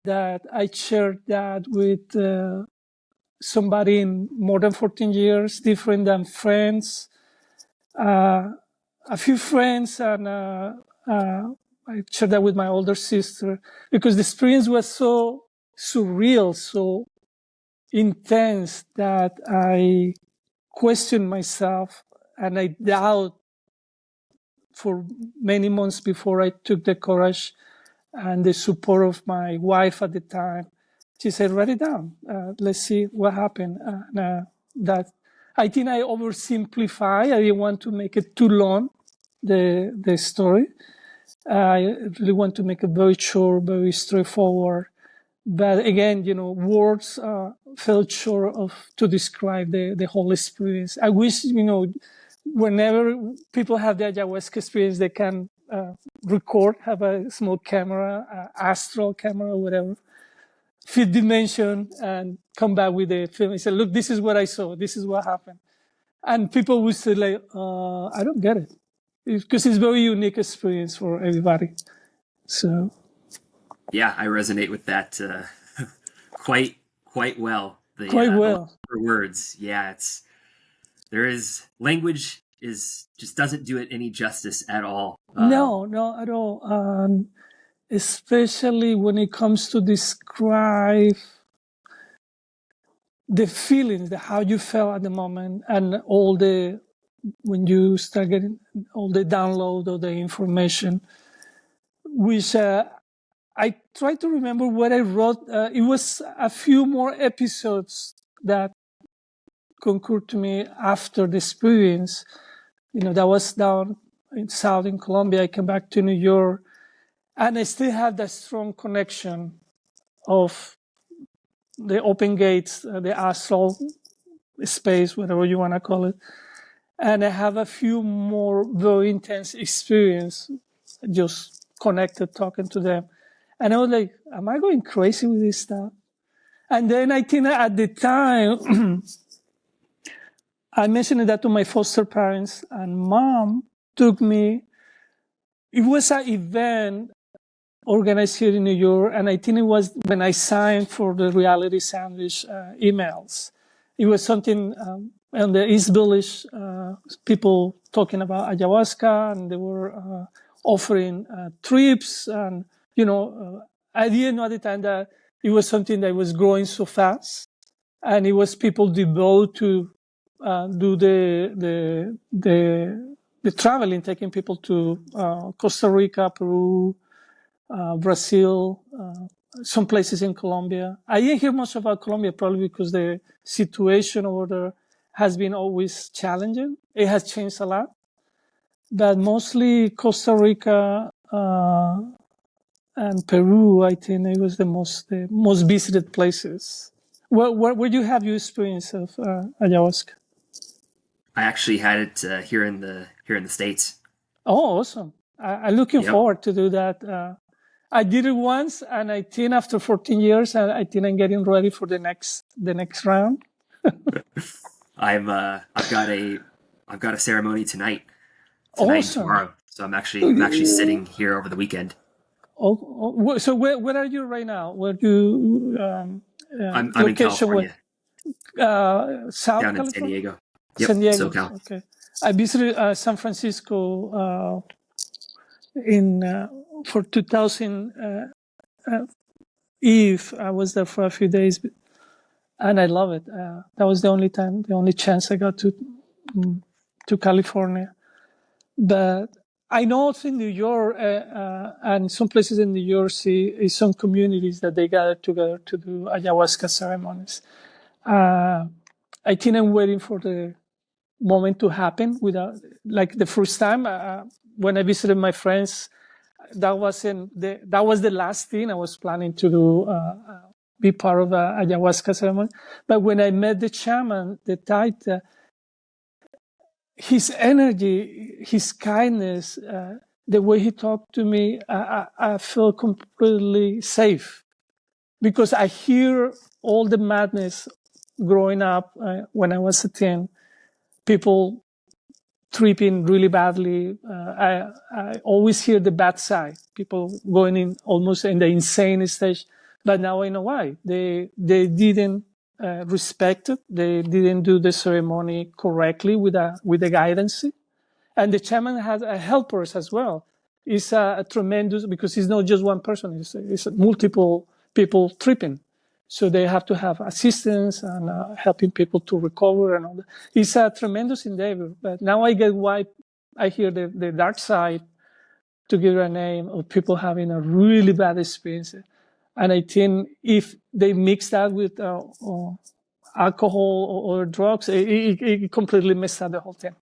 that I shared that with somebody in more than 14 years, different than friends, a few friends, and I shared that with my older sister because the experience was so surreal, so intense that I questioned myself and I doubt for many months before I took the courage and the support of my wife at the time. She said, write it down. Let's see what happened. That I think I oversimplify. I didn't want to make it too long, the story. I really want to make it very short, very straightforward. But again, words fell short of to describe the whole experience. I wish, whenever people have the ayahuasca experience, they can record, have a small camera, astral camera, whatever, fifth dimension, and come back with the film and say, look, this is what I saw. This is what happened. And people would say, like, I don't get it. Because it's a very unique experience for everybody. So, yeah, I resonate with that quite well. Quite well. The words, yeah, language just doesn't do it any justice at all. No, at all. Especially when it comes to describe the feelings, how you felt at the moment, and when you start getting all the download of the information, which I try to remember what I wrote. It was a few more episodes that concurred to me after the experience. That was down in Southern Colombia. I came back to New York, and I still have that strong connection of the open gates, the astral space, whatever you want to call it. And I have a few more very intense experience, just connected, talking to them. And I was like, am I going crazy with this stuff? And then I think at the time, I mentioned that to my foster parents, and Mom took me. It was an event organized here in New York, and I think it was when I signed for the Reality Sandwich emails. It was something on the East Village, people talking about ayahuasca, and they were offering trips, and I didn't know at the time that it was something that was growing so fast, and it was people devoted to do the traveling, taking people to Costa Rica, Peru, Brazil, some places in Colombia. I didn't hear much about Colombia, probably because the situation over there has been always challenging. It has changed a lot, but mostly Costa Rica and Peru, I think it was the most visited places. Where do you have your experience of ayahuasca? I actually had it here in the States. Oh, awesome! I'm looking forward to do that. I did it once, and I think after 14 years, I think I'm getting ready for the next round. I've got a ceremony tonight Awesome. And tomorrow, so I'm actually sitting here over the weekend. So where are you right now? Where you? I'm in California. South down California? In San Diego. Yep, San Diego. SoCal. Okay. I visited San Francisco for 2000 Eve. I was there for a few days, and I love it. That was the only chance I got to California. But I know also in New York and some places in New Jersey, some communities that they gather together to do ayahuasca ceremonies. I think I'm waiting for the moment to happen. Like the first time when I visited my friends, that was the last thing I was planning to do, be part of a ayahuasca ceremony. But when I met the shaman, the Taita, his energy, his kindness, the way he talked to me, I felt completely safe because I hear all the madness growing up when I was a teen. People tripping really badly. I always hear the bad side. People going in almost in the insane stage. But now I know why. They didn't respect it. They didn't do the ceremony correctly with the guidance. And the shaman has helpers as well. It's a tremendous, because it's not just one person, it's multiple people tripping. So they have to have assistance and helping people to recover and all that. It's a tremendous endeavor. But now I get why I hear the dark side, to give it a name, of people having a really bad experience. And I think if they mix that with alcohol or drugs, it completely messes up the whole thing.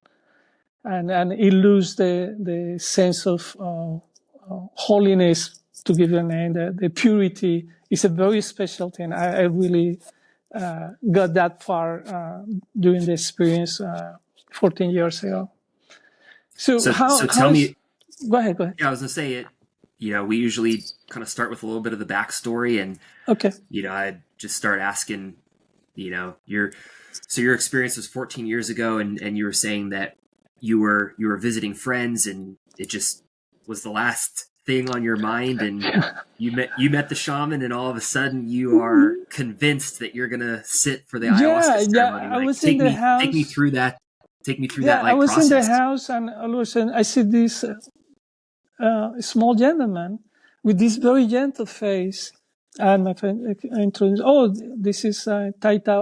And it loses the sense of holiness, to give you a name. The purity is a very special thing. I really got that far during the experience 14 years ago. So So tell me. Go ahead. Yeah, I was gonna say it. We usually kind of start with a little bit of the backstory, and Okay. I just start asking. Your experience was 14 years ago, and you were saying that you were visiting friends, and it just was the last thing on your mind, and you met the shaman, and all of a sudden you are convinced that you're gonna sit for the ayahuasca ceremony. I was in take the me house. take me through that. Take me through that I was process. in the house, and all of a sudden I see this small gentleman with this very gentle face, and my friend introduced, "Oh, this is Taita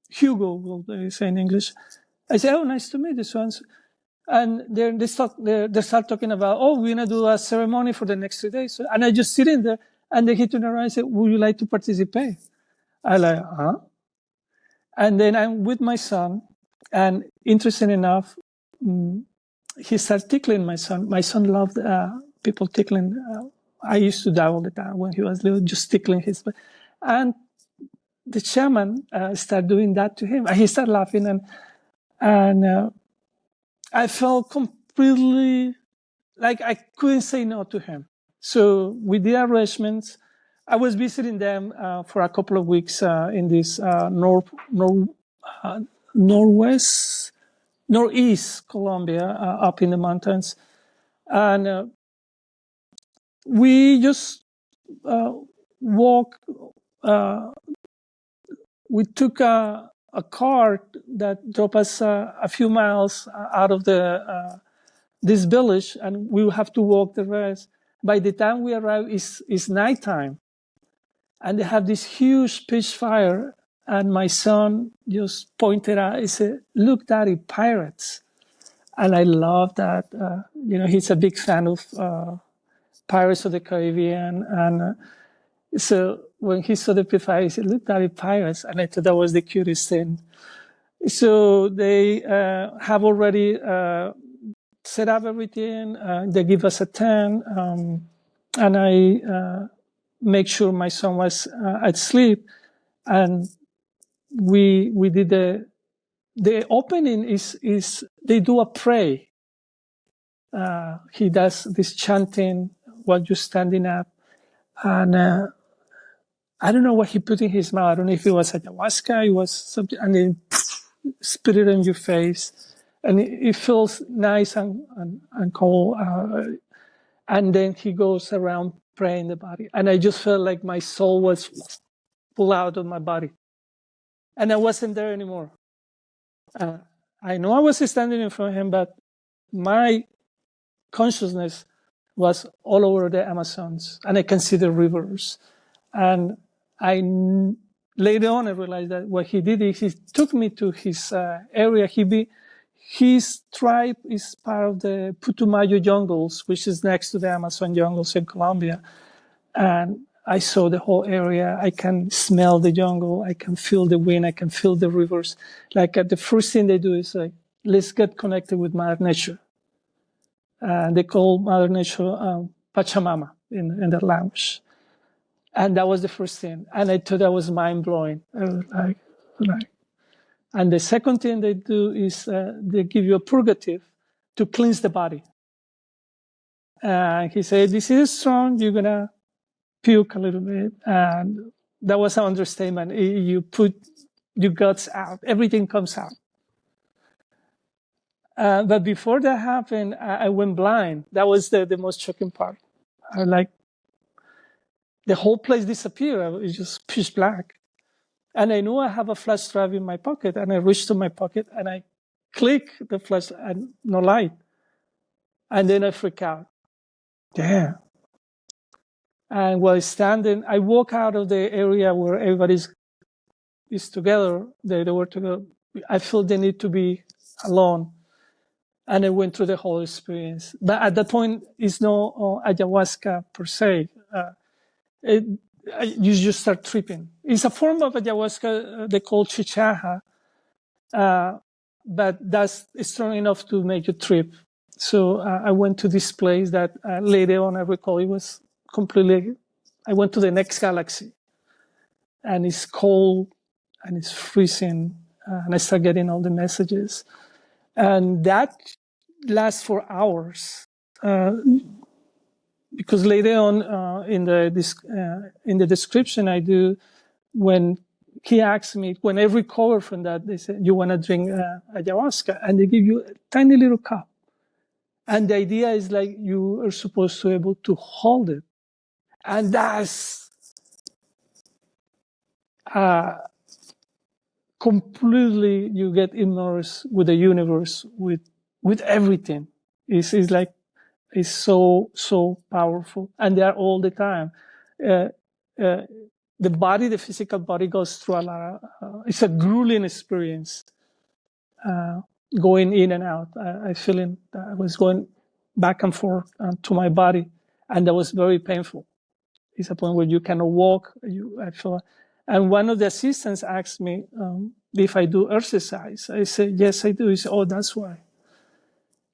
Hugo, will say in English." I say, "Oh, nice to meet you." And they start talking about, "Oh, we're gonna do a ceremony for the next 3 days." And I just sit in there, and they hit to around and say, "Would you like to participate?" I like, huh? And then I'm with my son, and interesting enough, he started tickling my son. My son loved people tickling. I used to do all the time when he was little, just tickling his. And the shaman started doing that to him. And he started laughing, and I felt completely like I couldn't say no to him. So with the arrangements, I was visiting them for a couple of weeks in this northeast Colombia, up in the mountains. And we just walk. We took a car that drove us a few miles out of this village, and we will have to walk the rest. By the time we arrive, it's nighttime, and they have this huge pitch fire. And my son just pointed out, he said, "Look, Daddy, pirates." And I love that. He's a big fan of Pirates of the Caribbean. And so when he saw the pitch fire, he said, "Look, Daddy, pirates." And I thought that was the cutest thing. So they have already set up everything. They give us a tent, and I make sure my son was asleep. And we did the opening is they do a pray. He does this chanting while you're standing up, and I don't know what he put in his mouth. I don't know if it was ayahuasca, it was something, and then spit it in your face, and it feels nice and cold. And then he goes around praying the body, and I just felt like my soul was pulled out of my body, and I wasn't there anymore. I know I was standing in front of him, but my consciousness was all over the Amazons, and I can see the rivers. And later on, I realized that what he did is he took me to his area. His tribe is part of the Putumayo jungles, which is next to the Amazon jungles in Colombia. And I saw the whole area. I can smell the jungle. I can feel the wind. I can feel the rivers. Like the first thing they do is like, let's get connected with Mother Nature. They call Mother Nature Pachamama in their language. And that was the first thing. And I thought that was mind blowing. And the second thing they do is they give you a purgative to cleanse the body. And he said, "This is strong. You're going to puke a little bit." And that was an understatement. You put your guts out. Everything comes out. But before that happened, I went blind. That was the most shocking part. the whole place disappeared. It's just pitch black. And I knew I have a flash drive in my pocket, and I reached to my pocket and I click the flash and no light. And then I freak out. Damn. And while standing, I walk out of the area where everybody's is together. They were together. I felt the need to be alone. And I went through the whole experience. But at that point, it's no ayahuasca per se. You just start tripping. It's a form of ayahuasca they call chichaha, but that's strong enough to make you trip. So I went to this place that later on I recall it was completely, I went to the next galaxy, and it's cold and it's freezing, and I start getting all the messages. And that lasts for hours. Because later on in the description I do, when he asked me, when I recover from that, they said, you want to drink ayahuasca? And they give you a tiny little cup. And the idea is like you are supposed to be able to hold it. And that's completely, you get immersed with the universe, with everything. It's like, it's so powerful. And they are all the time. The body, the physical body goes through a lot of, it's a grueling experience, going in and out. I feeling I was going back and forth to my body, and that was very painful. It's a point where you cannot walk. I feel, and one of the assistants asked me if I do exercise. I said, yes, I do. He said, oh, that's why.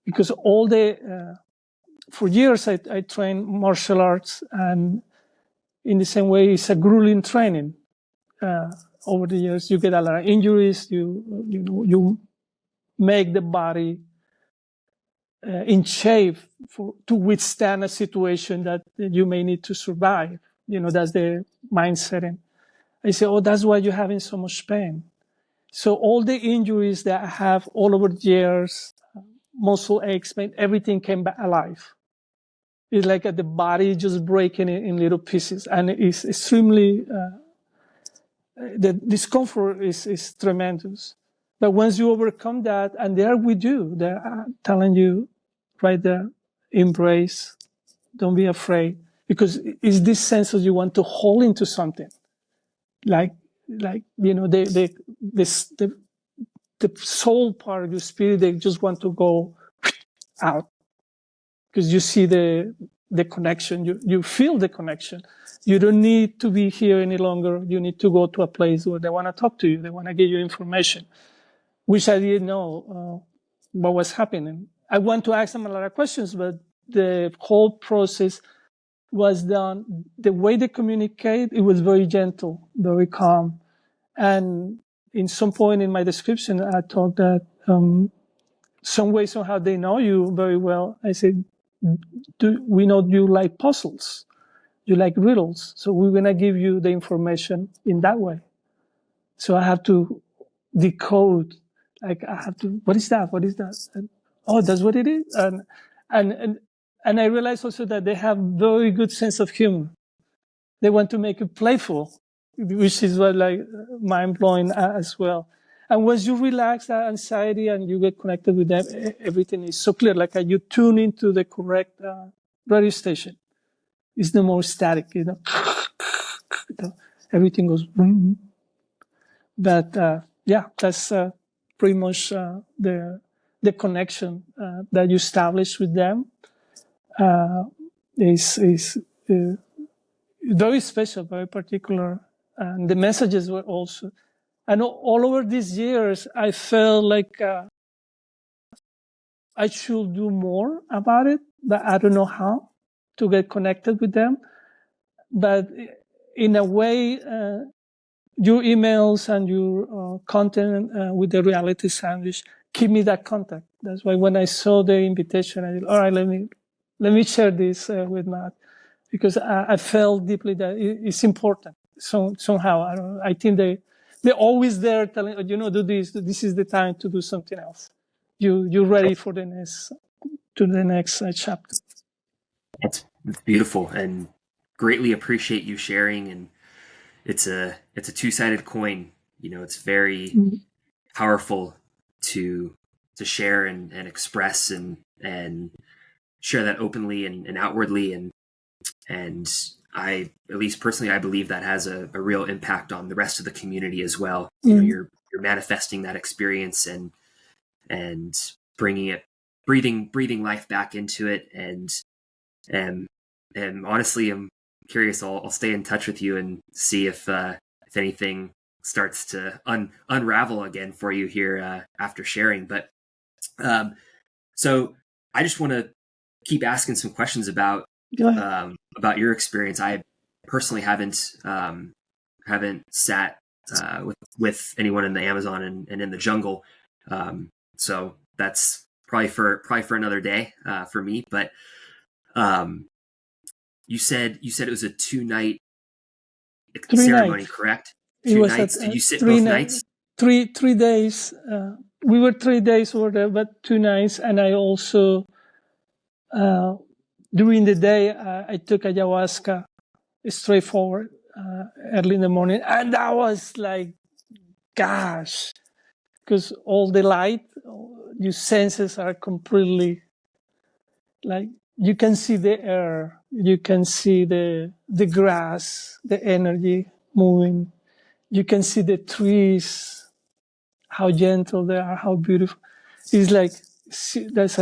Because all the, for years I trained martial arts, and in the same way, it's a grueling training. Over the years, you get a lot of injuries. You make the body in shape to withstand a situation that you may need to survive. That's the mindset. I say, oh, that's why you're having so much pain. So all the injuries that I have all over the years, muscle aches, pain, everything came back alive. It's like the body just breaking it in little pieces, and it's extremely. The discomfort is tremendous. But once you overcome that, and they're with you, they're telling you right there, embrace, don't be afraid. Because it's this sense that you want to hold into something. Like the soul part of your spirit, they just want to go out. Because you see the connection, you feel the connection. You don't need to be here any longer. You need to go to a place where they want to talk to you. They want to give you information, which I didn't know what was happening. I want to ask them a lot of questions, but the whole process was done. The way they communicate, it was very gentle, very calm. And in some point in my description, I thought that some way, somehow they know you very well. I said, we know you like puzzles. You like riddles. So we're going to give you the information in that way. So I have to decode, like I have to, what is that? What is that? And, oh, that's what it is. And I realized also that they have very good sense of humor. They want to make it playful, which is what like mind blowing as well. And once you relax that anxiety and you get connected with them, everything is so clear. Like you tune into the correct radio station. It's no more static, everything goes boom. But yeah, that's pretty much the connection that you establish with them is very special, very particular. And the messages were also, and all over these years, I felt like I should do more about it, but I don't know how to get connected with them. But in a way, your emails and your content with the reality sandwich give me that contact. That's why when I saw the invitation, I said, all right, let me share this with Matt, because I felt deeply that it's important. So somehow, I think they're always there telling, do this. This is the time to do something else. You're ready for the next chapter. It's beautiful. And greatly appreciate you sharing. And it's a two-sided coin. It's very Mm. powerful to share and express and share that openly and outwardly. And I, at least personally, I believe that has a real impact on the rest of the community as well. You're manifesting that experience and bringing it, breathing life back into it. And and honestly, I'm curious. I'll stay in touch with you and see if anything starts to unravel again for you here after sharing. But so I just want to keep asking some questions about your experience. I personally haven't sat with anyone in the Amazon and in the jungle, so that's probably for another day for me. But um, you said it was a 2-night 3 nights. ceremony, correct? It Two was nights. Did you sit three both night, nights? 3 days. We were 3 days over there, but 2 nights. And I also, during the day, I took ayahuasca straightforward early in the morning. And that was like, gosh, because all the light, your senses are completely like, you can see the air, you can see the grass, the energy moving. You can see the trees, how gentle they are, how beautiful. It's like, that's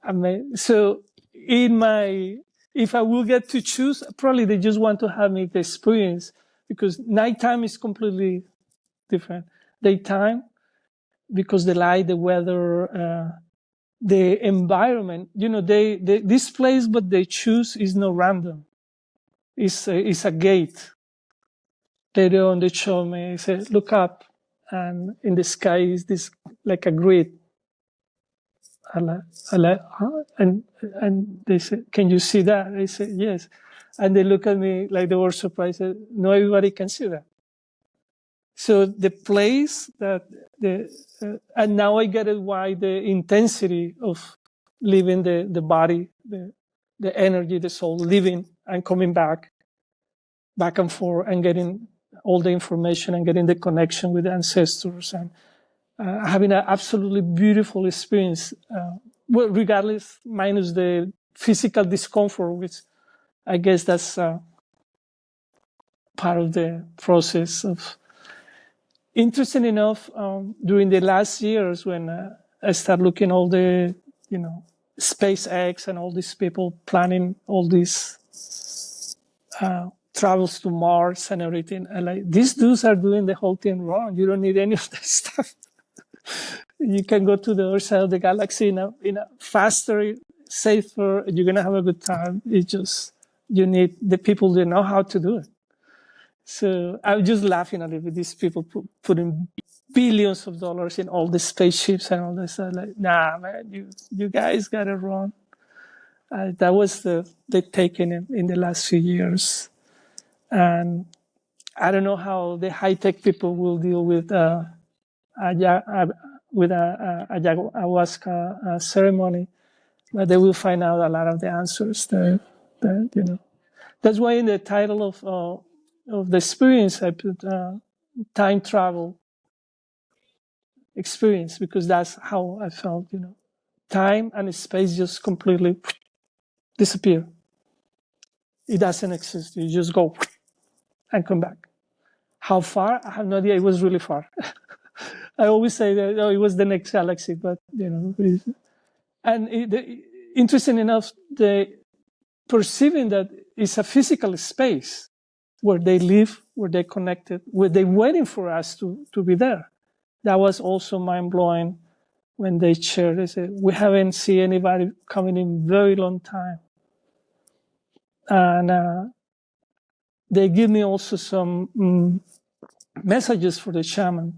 amazing. So if I will get to choose, probably they just want to have me the experience, because nighttime is completely different. Daytime, because the light, the weather, the environment, this place, but they choose is not random. It's a gate. Later on, they show me, say, look up, and in the sky is this like a grid. Huh? And they say, can you see that? I say, yes. And they look at me like they were surprised. No, everybody can see that. So the place and now I get it why the intensity of leaving the body, the energy, the soul, living and coming back and forth, and getting all the information and getting the connection with the ancestors, and having an absolutely beautiful experience, well, regardless, minus the physical discomfort, which I guess that's part of the process of. Interesting enough, during the last years when I started looking all the, SpaceX and all these people planning all these travels to Mars and everything, and like, these dudes are doing the whole thing wrong. You don't need any of that stuff. You can go to the other side of the galaxy in a faster, safer. You're gonna have a good time. It's just you need the people that know how to do it. So I was just laughing a little bit. These people putting billions of dollars in all the spaceships and all this. Like, nah, man, you guys got it wrong. That was the taking in the last few years, and I don't know how the high tech people will deal with a ayahuasca ceremony, but they will find out a lot of the answers there. That's why in the title of the experience I put time travel experience, because that's how I felt. Time and space just completely disappear. It doesn't exist. You just go and come back. How far? I have no idea. It was really far. I always say that it was the next galaxy, but and interesting enough, the perceiving that it's a physical space where they live, where they're connected, where they're waiting for us to be there. That was also mind blowing when they shared. They said, we haven't seen anybody coming in very long time. And they give me also some messages for the shaman.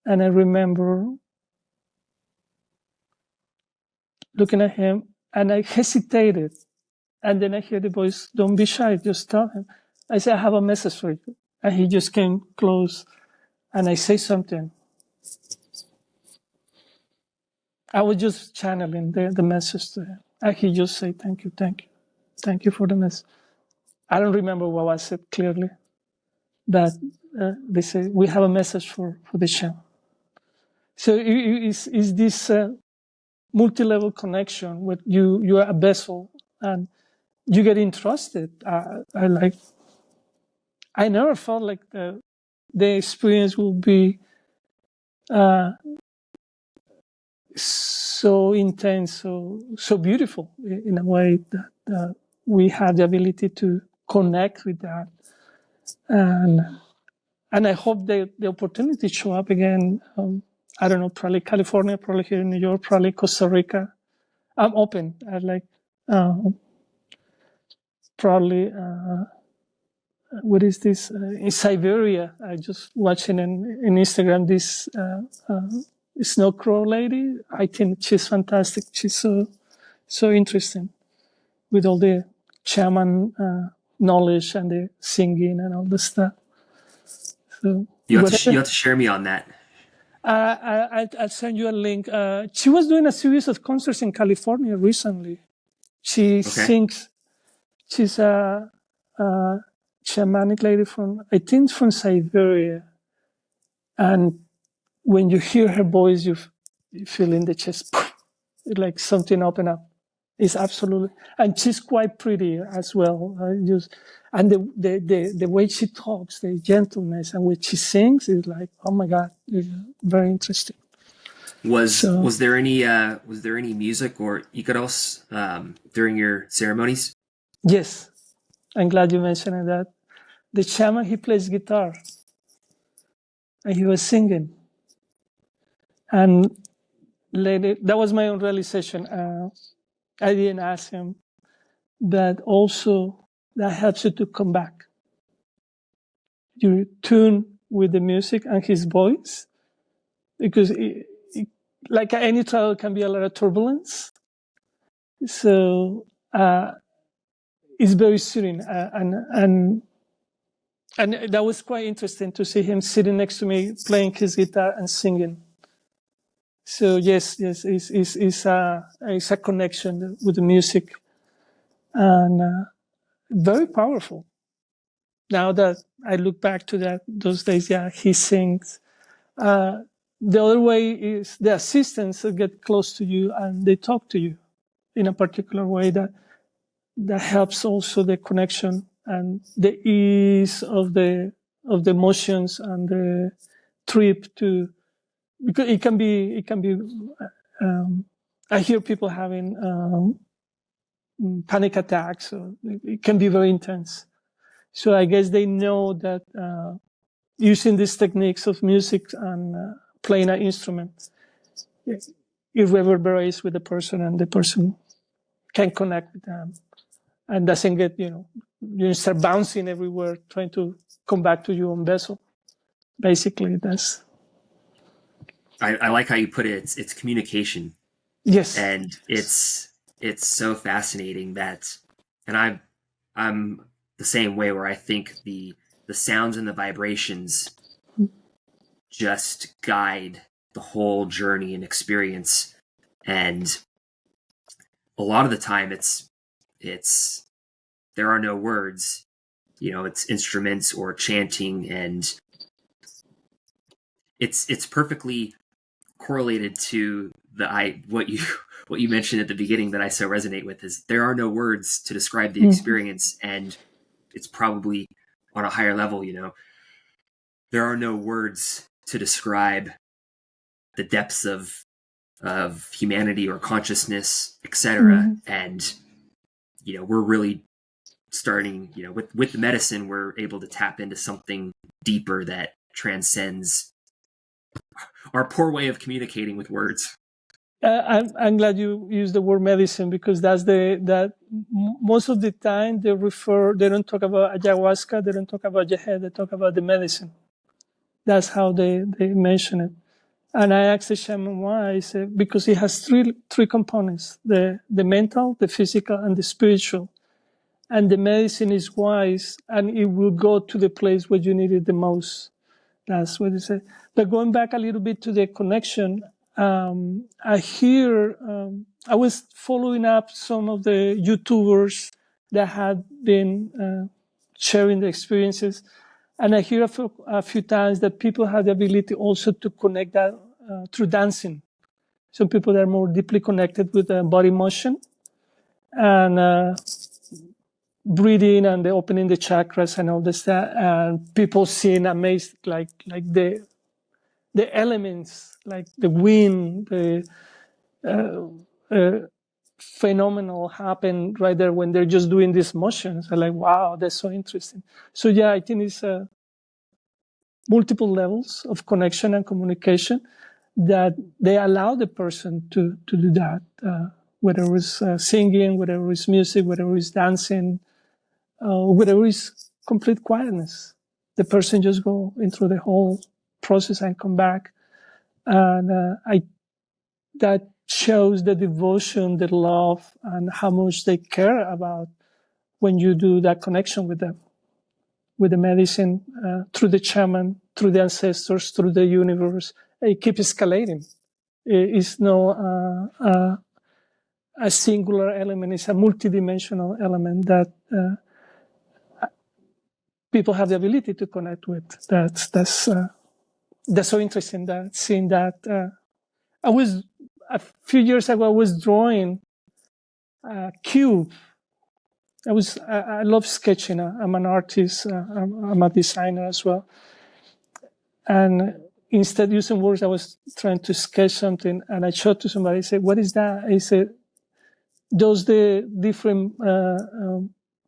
And I remember looking at him, and I hesitated. And then I hear the voice, don't be shy, just tell him. I said, I have a message for you. And he just came close, and I say something. I was just channeling the message to him. And he just said, thank you for the message. I don't remember what was said clearly, but they say we have a message for the shaman. So is this multi-level connection where you are a vessel and you get entrusted. I never felt like the experience will be so intense, so beautiful in a way that we have the ability to connect with that, and I hope the opportunity show up again. I don't know, probably California, probably here in New York, probably Costa Rica. I'm open. I like probably. What is this in Siberia? I just watching in Instagram this snow crow lady. I think she's fantastic. She's so interesting with all the shaman knowledge and the singing and all the stuff. So You have to share me on that. I'll send you a link. She was doing a series of concerts in California recently. She sings. She's a shamanic lady I think from Siberia. And when you hear her voice, you feel in the chest, like something open up. It's absolutely, and she's quite pretty as well. And the way she talks, the gentleness, and when she sings is like, oh my God, it's very interesting. Was there any music or icaros during your ceremonies? Yes, I'm glad you mentioned that. The shaman, he plays guitar, and he was singing, and later that was my own realization. I didn't ask him, but also that helps you to come back. You tune with the music and his voice, because like any travel, can be a lot of turbulence. So it's very soothing, and that was quite interesting to see him sitting next to me, playing his guitar and singing. So yes, it's a connection with the music, and very powerful. Now that I look back to those days, yeah, he sings. The other way is the assistants that get close to you and they talk to you in a particular way that helps also the connection and the ease of the emotions and the trip to, because it can be I hear people having panic attacks, so it can be very intense. So I guess they know that using these techniques of music and playing an instrument, it reverberates with the person, and the person can connect with them and doesn't get, you start bouncing everywhere trying to come back to your own vessel. Basically, that's. I like how you put it. It's communication. Yes. And it's so fascinating that, and I'm the same way, where I think the sounds and the vibrations just guide the whole journey and experience. And a lot of the time it's there are no words, it's instruments or chanting, and it's perfectly correlated to what you mentioned at the beginning that I so resonate with, is there are no words to describe the experience, and it's probably on a higher level, there are no words to describe the depths of humanity or consciousness, etc. And we're really starting, with the medicine, we're able to tap into something deeper that transcends our poor way of communicating with words. I'm glad you use the word medicine, because that most of the time they don't talk about ayahuasca, they don't talk about your head, they talk about the medicine. That's how they mention it. And I asked the shaman why. I said, because it has three components: the mental, the physical, and the spiritual. And the medicine is wise, and it will go to the place where you need it the most. That's what they say. But going back a little bit to the connection, I was following up some of the YouTubers that had been sharing the experiences. And I hear a few times that people have the ability also to connect that through dancing. Some people are more deeply connected with body motion and breathing and the opening the chakras and all this. And people seeing amazed, like the elements, like the wind, the phenomenal happen right there when they're just doing these motions. I'm like, wow, that's so interesting. So yeah, I think it's multiple levels of connection and communication that they allow the person to do that, whether it's singing, whether it's music, whether it's dancing, whether it's complete quietness. The person just go into the whole process and come back. And that shows the devotion, the love, and how much they care about when you do that connection with them, with the medicine, through the shaman, through the ancestors, through the universe. It keeps escalating. It's no a singular element. It's a multidimensional element that people have the ability to connect with. That's so interesting. That seeing that. I was a few years ago. I was drawing a cube. I love sketching. I'm an artist. I'm a designer as well. And instead of using words, I was trying to sketch something. And I showed to somebody. I said, "What is that?" I said, "Those the different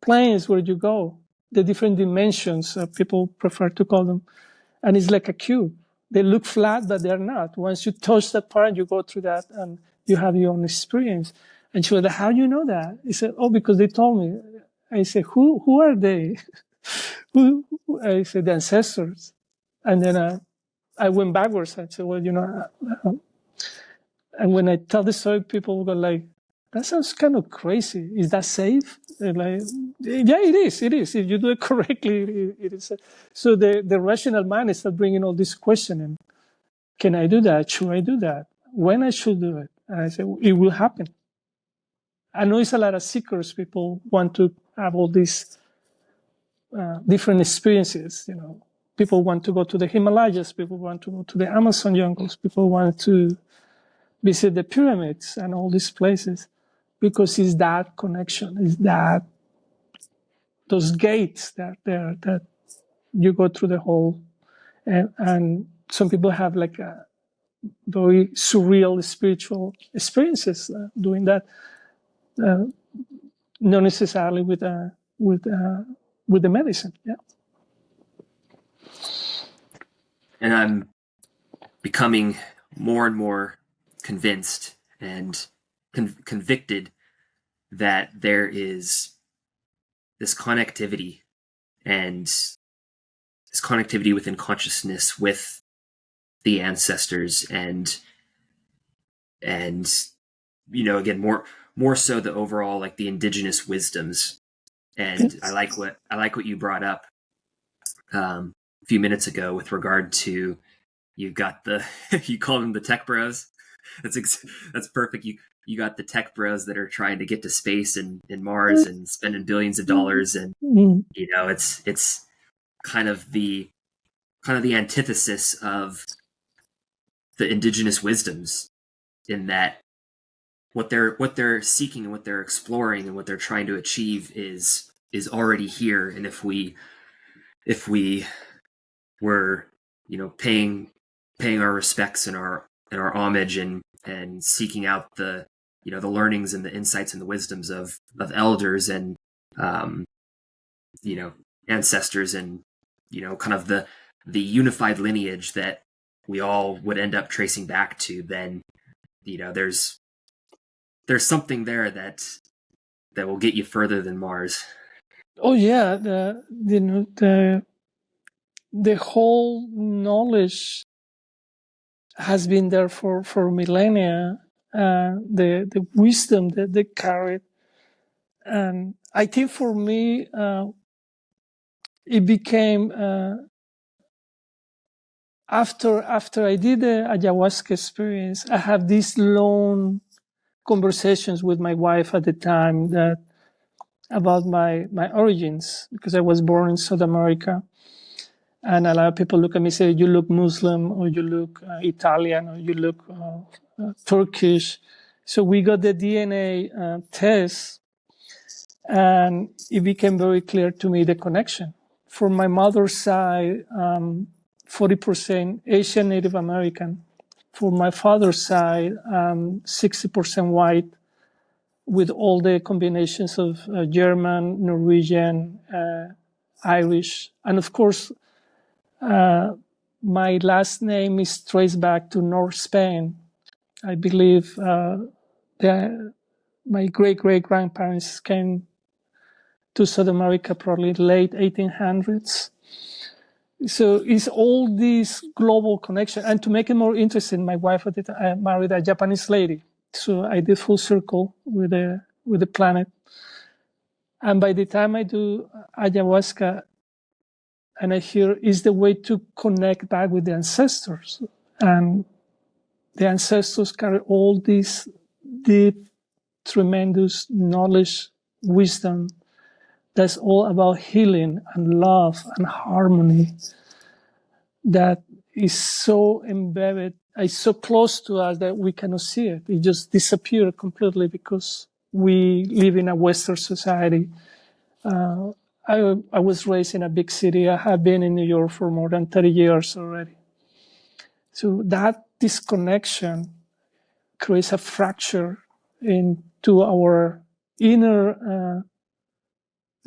planes where you go, the different dimensions. People prefer to call them, and it's like a cube. They look flat, but they're not. Once you touch that part, you go through that, and you have your own experience." And she was like, "How do you know that?" I said, "Oh, because they told me." I said, "Who are they?" I said, "The ancestors." And then I went backwards. I said, "Well, and when I tell the story, people go like, that sounds kind of crazy. Is that safe?" And like, yeah, it is. It is. If you do it correctly, it is. So the rational mind is not bringing all this questioning. Can I do that? Should I do that? When I should do it? And I say, it will happen. I know it's a lot of seekers. People want to have all these different experiences. People want to go to the Himalayas. People want to go to the Amazon jungles. People want to visit the pyramids and all these places because it's that connection. It's that those gates that you go through the whole. And some people have like a very surreal spiritual experiences doing that, not necessarily with the medicine. Yeah. And I'm becoming more and more convinced and convicted that there is this connectivity and this connectivity within consciousness with the ancestors and again more so the overall, like, the indigenous wisdoms. And Yes. I like what you brought up a few minutes ago with regard to, you got the you call them the tech bros. That's perfect. You got the tech bros that are trying to get to space and Mars and spending billions of dollars, and it's kind of the antithesis of the indigenous wisdoms, in that what they're seeking and what they're exploring and what they're trying to achieve is already here. And if we were paying our respects and our homage and seeking out the the learnings and the insights and the wisdoms of elders and ancestors, and kind of the unified lineage that we all would end up tracing back to, then there's something there that will get you further than Mars. Oh yeah, the whole knowledge has been there for millennia. The wisdom that they carried, and I think for me, it became after I did the ayahuasca experience. I have these long conversations with my wife at the time that about my origins, because I was born in South America. And a lot of people look at me and say, you look Muslim, or you look Italian, or you look Turkish. So we got the DNA test, and it became very clear to me the connection. From my mother's side, 40% Asian Native American. For my father's side, 60% white, with all the combinations of German, Norwegian, Irish. And of course, my last name is traced back to North Spain. I believe my great-great-grandparents came to South America probably late 1800s. So it's all this global connection. And to make it more interesting, my wife married a Japanese lady. So I did full circle with the planet. And by the time I do ayahuasca, and I hear is the way to connect back with the ancestors. And the ancestors carry all this deep, tremendous knowledge, wisdom, that's all about healing and love and harmony, that is so embedded, it's so close to us that we cannot see it. It just disappears completely because we live in a Western society. I was raised in a big city. I have been in New York for more than 30 years already. So that disconnection creates a fracture into our inner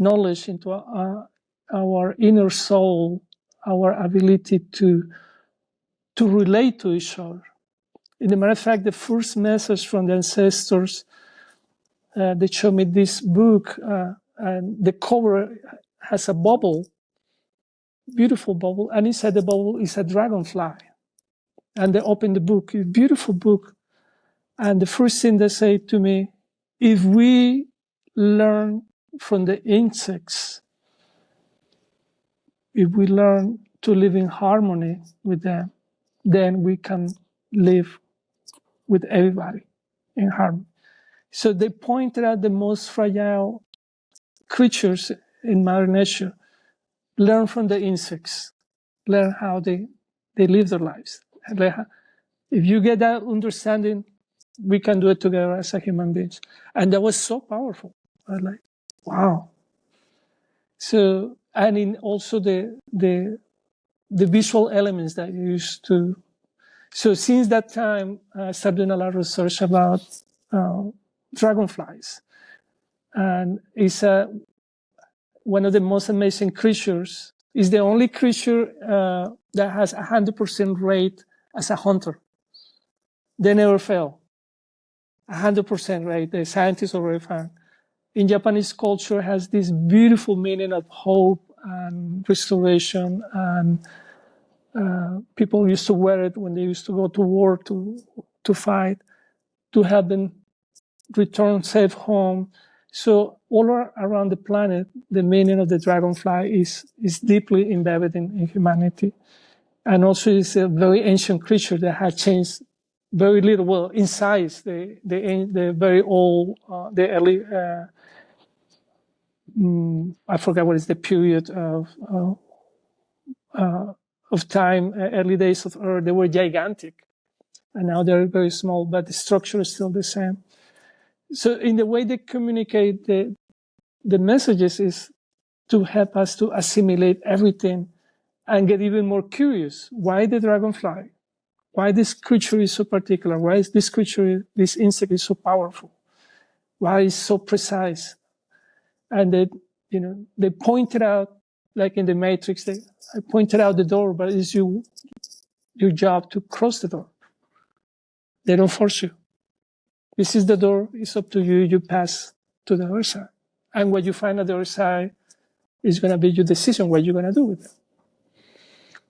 knowledge, into our inner soul, our ability to relate to each other. In a matter of fact, the first message from the ancestors, they showed me this book, and the cover has a bubble, beautiful bubble, and inside the bubble is a dragonfly. And they open the book, a beautiful book. And the first thing they say to me, if we learn from the insects, if we learn to live in harmony with them, then we can live with everybody in harmony. So they pointed out the most fragile creatures in Mother Nature. Learn from the insects. Learn how they live their lives. If you get that understanding, we can do it together as a human beings. And that was so powerful. I was like, wow. So, and in also the visual elements that you used to. So since that time, I started doing a lot of research about dragonflies. And it's one of the most amazing creatures. It's the only creature that has 100% rate as a hunter. They never fail. 100% rate, the scientists already found. In Japanese culture has this beautiful meaning of hope and restoration, and people used to wear it when they used to go to war to fight, to have them return safe home. So all around the planet, the meaning of the dragonfly is deeply embedded in humanity. And also it's a very ancient creature that has changed very little. Well, in size, the very old, the early, I forgot what is the period of time, early days of Earth, they were gigantic. And now they're very small, but the structure is still the same. So in the way they communicate the messages is to help us to assimilate everything and get even more curious. Why the dragonfly? Why this creature is so particular? Why is this creature, this insect is so powerful? Why is so precise? And they pointed out, like in the Matrix, I pointed out the door, but it's your job to cross the door. They don't force you. This is the door. It's up to you. You pass to the other side. And what you find at the other side is going to be your decision, what you're going to do with it.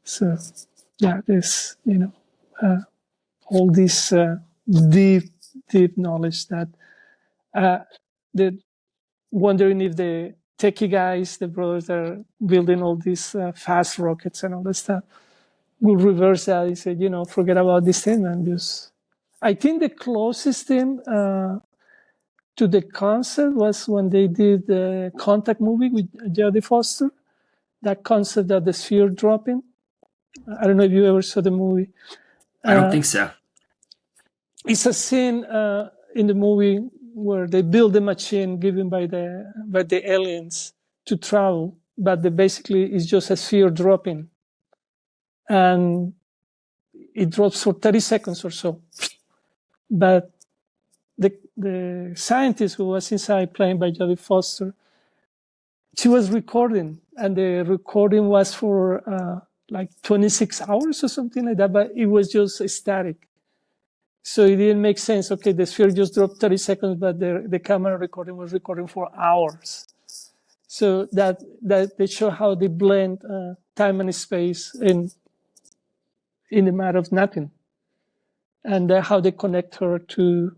So, yeah, there's, all this deep, deep knowledge that they're wondering if the techie guys, the brothers that are building all these fast rockets and all that stuff, will reverse that and say, forget about this thing and just. I think the closest thing to the concept was when they did the Contact movie with Jodie Foster. That concept of the sphere dropping. I don't know if you ever saw the movie. I don't think so. It's a scene in the movie where they build a machine given by the aliens to travel, but basically it's just a sphere dropping, and it drops for 30 seconds or so. But the scientist who was inside, played by Jodie Foster, she was recording, and the recording was for like 26 hours or something like that, but it was just static. So it didn't make sense. Okay, the sphere just dropped 30 seconds, but the camera recording was recording for hours. So that they show how they blend time and space in a matter of nothing, and how they connect her to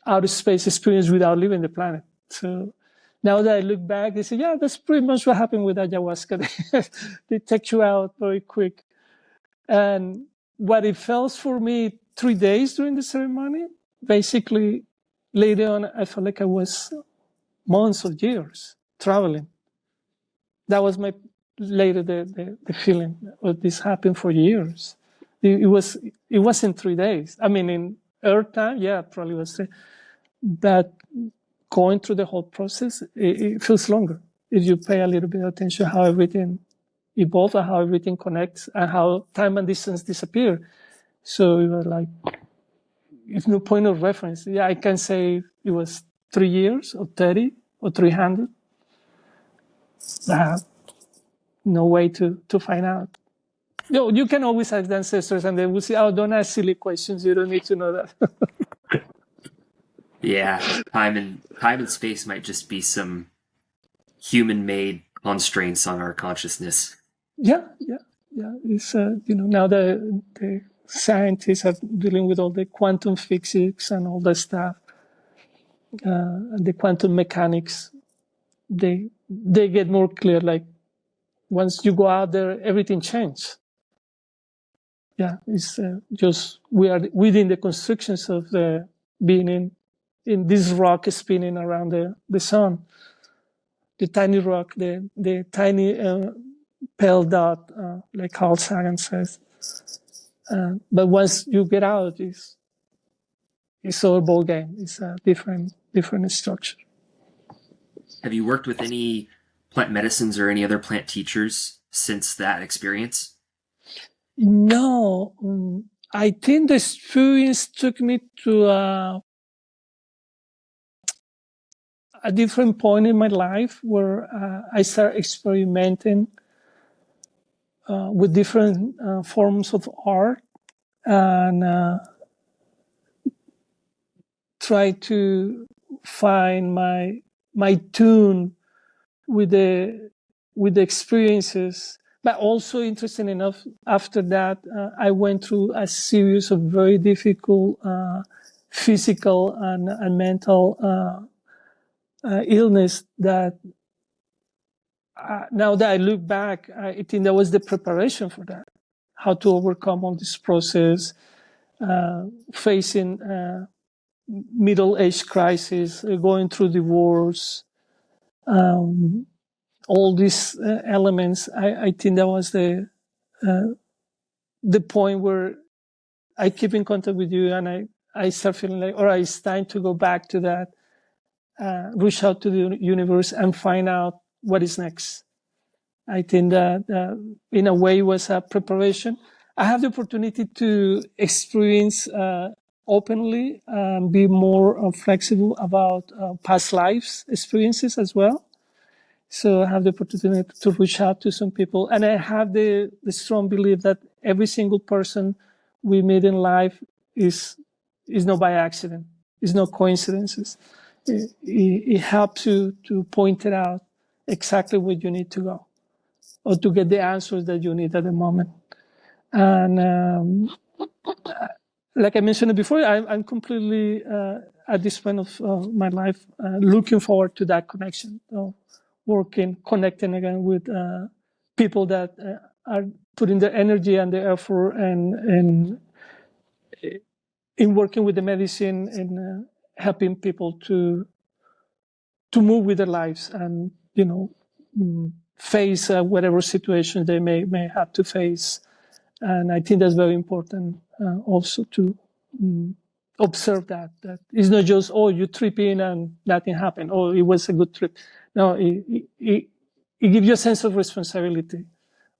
outer space experience without leaving the planet. So now that I look back, I say, yeah, that's pretty much what happened with ayahuasca. They take you out very quick. And what it felt for me 3 days during the ceremony, basically later on, I felt like I was months or years traveling. That was my later the feeling of this happened for years. It wasn't 3 days. I mean, in Earth time, yeah, probably was 3. But going through the whole process, it feels longer if you pay a little bit of attention how everything evolves and how everything connects and how time and distance disappear. So it was like, it's no point of reference. Yeah, I can say it was 3 years or 30 or 300. No way to find out. You can always ask the ancestors and they will say, oh, don't ask silly questions. You don't need to know that. Yeah, time and space might just be some human-made constraints on our consciousness. Yeah. It's now the scientists are dealing with all the quantum physics and all that stuff, and the quantum mechanics. They get more clear. Like once you go out there, everything changes. Yeah, it's just we are within the constrictions of the being in this rock spinning around the sun. The tiny rock, the tiny pale dot, like Carl Sagan says. But once you get out, it's all ball game. It's a different structure. Have you worked with any plant medicines or any other plant teachers since that experience? No, I think the experience took me to a different point in my life where I started experimenting with different forms of art and try to find my tune with the experiences. But also, interesting enough, after that, I went through a series of very difficult physical and mental illness that now that I look back, I think that was the preparation for that. How to overcome all this process, facing middle-age crisis, going through divorce, all these elements. I think that was the point where I keep in contact with you, and I start feeling like, all right, it's time to go back to that, reach out to the universe and find out what is next. I think that in a way was a preparation. I have the opportunity to experience openly and be more flexible about past lives experiences as well. So I have the opportunity to reach out to some people. And I have the strong belief that every single person we meet in life is not by accident. It's no coincidences. It helps you to point it out exactly where you need to go or to get the answers that you need at the moment. And like I mentioned before, I'm completely at this point of my life looking forward to that connection, working, connecting again with people that are putting their energy and their effort and in working with the medicine helping people to move with their lives and, face whatever situation they may have to face. And I think that's very important also to observe that it's not just, oh, you trip in and nothing happened. Oh, it was a good trip. No, it gives you a sense of responsibility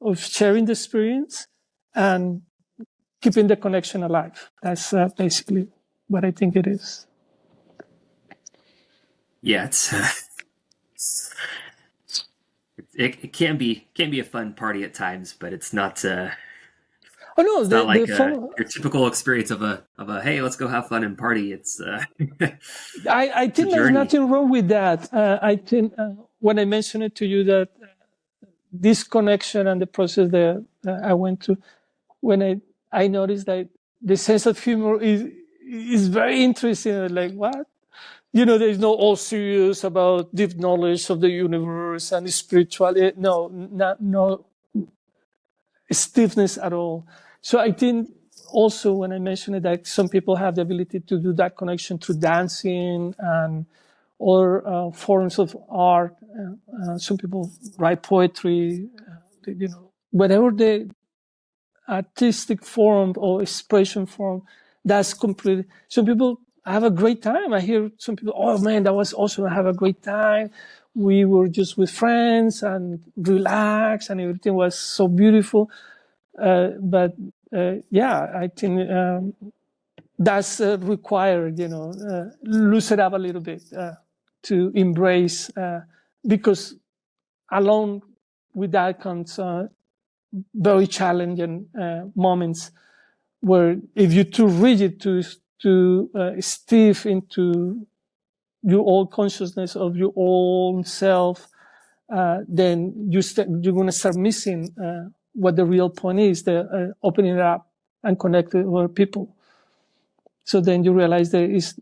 of sharing the experience and keeping the connection alive. That's basically what I think it is. Yeah, it can be a fun party at times, but it's not Oh no, it's not the like fun. your typical experience of a hey, let's go have fun and party. It's I it's a think there's journey. nothing wrong with that. I think when I mentioned it to you that this connection and the process that I went through, when I noticed that the sense of humor is very interesting. Like what? There is no all serious about deep knowledge of the universe and spirituality. No, no stiffness at all. So I think also when I mentioned it, that some people have the ability to do that connection through dancing and or forms of art. Some people write poetry. Whatever the artistic form or expression form, that's complete. Some people have a great time. I hear some people, oh man, that was awesome. I have a great time. We were just with friends and relaxed and everything was so beautiful. But yeah, I think that's required, loosen up a little bit to embrace, because along with that comes very challenging moments where if you're too rigid, too stiff into your own consciousness of your own self, then you're going to start missing what the real point is, the opening it up and connecting with other people. So then you realize that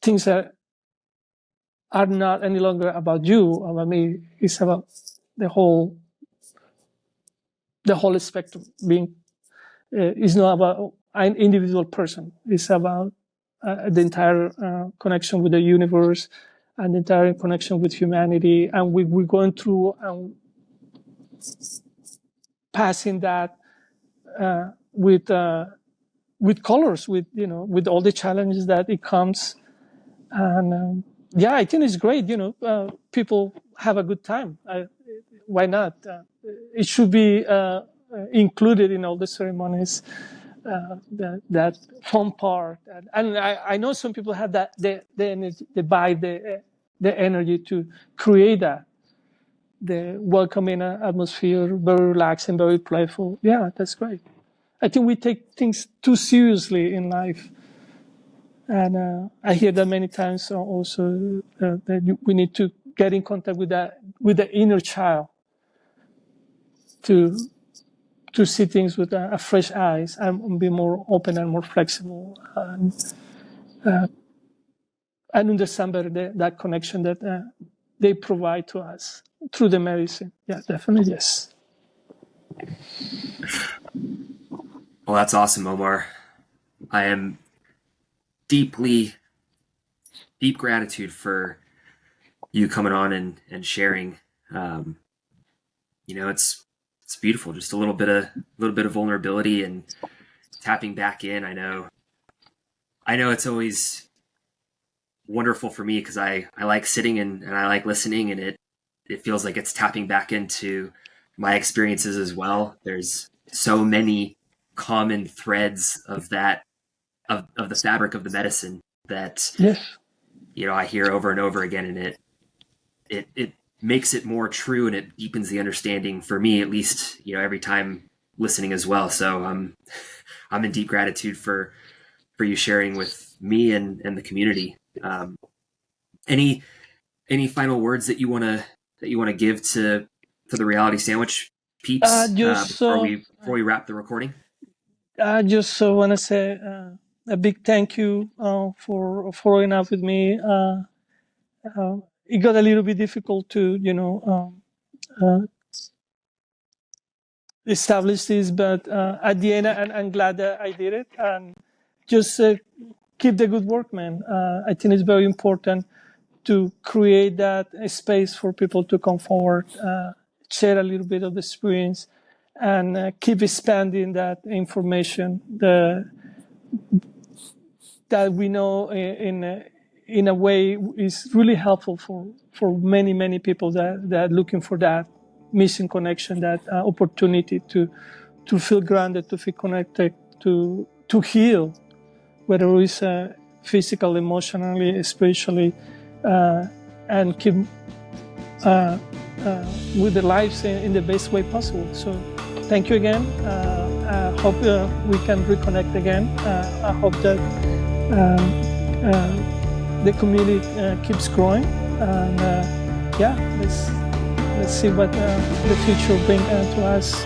things that are not any longer about you, about me. It's about the whole spectrum. Being is not about an individual person. It's about the entire connection with the universe and the entire connection with humanity. And we're going through and passing that with colors, with all the challenges that it comes. And yeah, I think it's great. People have a good time. Why not? It should be included in all the ceremonies. That fun part, and I know some people have that the energy, they buy the energy to create that, the welcoming atmosphere, very relaxed and very playful. Yeah, that's great. I think we take things too seriously in life. And I hear that many times also that we need to get in contact with the inner child to see things with a fresh eyes and be more open and more flexible and understand better that connection that they provide to us through the medicine. Yeah, definitely yes. Well, that's awesome, Omar. I am deep gratitude for you coming on and sharing. Um, it's beautiful. Just a little bit of vulnerability and tapping back in. I know it's always wonderful for me because I like sitting and I like listening, and it feels like it's tapping back into my experiences as well. There's so many common threads of that of the fabric of the medicine that Yes. I hear over and over again, and it makes it more true, and it deepens the understanding for me, at least, every time listening as well. So I'm in deep gratitude for you sharing with me and the community. Any final words that you want to give to the reality sandwich peeps Just before we wrap the recording? I just want to say a big thank you for following up with me. It got a little bit difficult to establish this, but at the end, I'm glad that I did it. And just keep the good work, man. I think it's very important to create that space for people to come forward, share a little bit of the experience, and keep expanding that information that we know in a way is really helpful for many people that are looking for that missing connection, that opportunity to feel grounded, to feel connected, to heal, whether it's physical, emotionally, spiritually, and keep with their lives in the best way possible. So thank you again. I hope we can reconnect again. I hope that the community keeps growing. And yeah, let's see what the future brings to us.